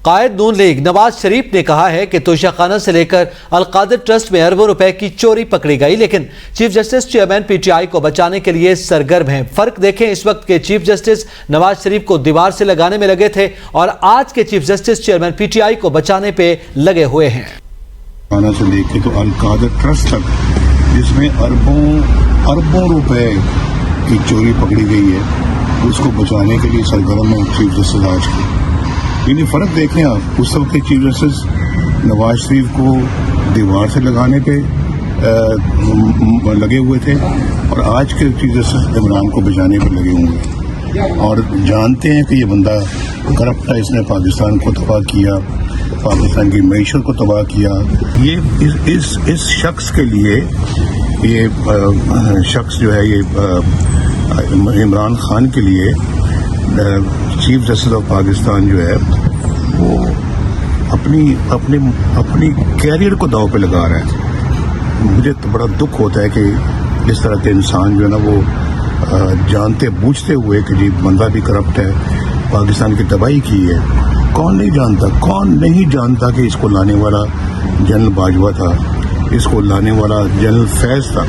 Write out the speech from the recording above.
قائد نون league Nawaz Sharif نے کہا ہے کہ توشہ خانہ سے لے کر القادر ٹرسٹ میں اربوں روپے کی چوری پکڑی گئی، لیکن chief justice chairman P T I کو بچانے کے لیے سرگرم ہیں۔ فرق دیکھیں، اس وقت کے چیف جسٹس نواز شریف کو دیوار سے لگانے میں لگے تھے اور آج کے chief justice chairman P T I کو بچانے پہ لگے ہوئے ہیں۔ خانہ سے لے کے تو القادر ٹرسٹ تک جس میں اربوں روپے کی چوری پکڑی گئی ہے، اس کو بچانے کے لیے سرگرم ہے چیف جسٹس آج کے۔ یعنی فرق دیکھیں آپ، اس وقت کے چیف جسٹس نواز شریف کو دیوار سے لگانے پہ لگے ہوئے تھے اور آج کے چیف جسٹس عمران کو بچانے پہ لگے ہوئے ہیں، اور جانتے ہیں کہ یہ بندہ کرپٹ ہے، اس نے پاکستان کو تباہ کیا، پاکستان کی معیشت کو تباہ کیا۔ یہ اس شخص کے لیے یہ شخص جو ہے، یہ عمران خان کے لیے چیف جسٹس آف پاکستان جو ہے وہ اپنی کیریئر کو داؤ پہ لگا رہا ہے۔ مجھے تو بڑا دکھ ہوتا ہے کہ اس طرح کے انسان جو ہے نا، وہ جانتے بوجھتے ہوئے کہ جی بندہ بھی کرپٹ ہے، پاکستان کی تباہی کی ہے۔ کون نہیں جانتا کہ اس کو لانے والا جنرل باجوہ تھا، اس کو لانے والا جنرل فیض تھا۔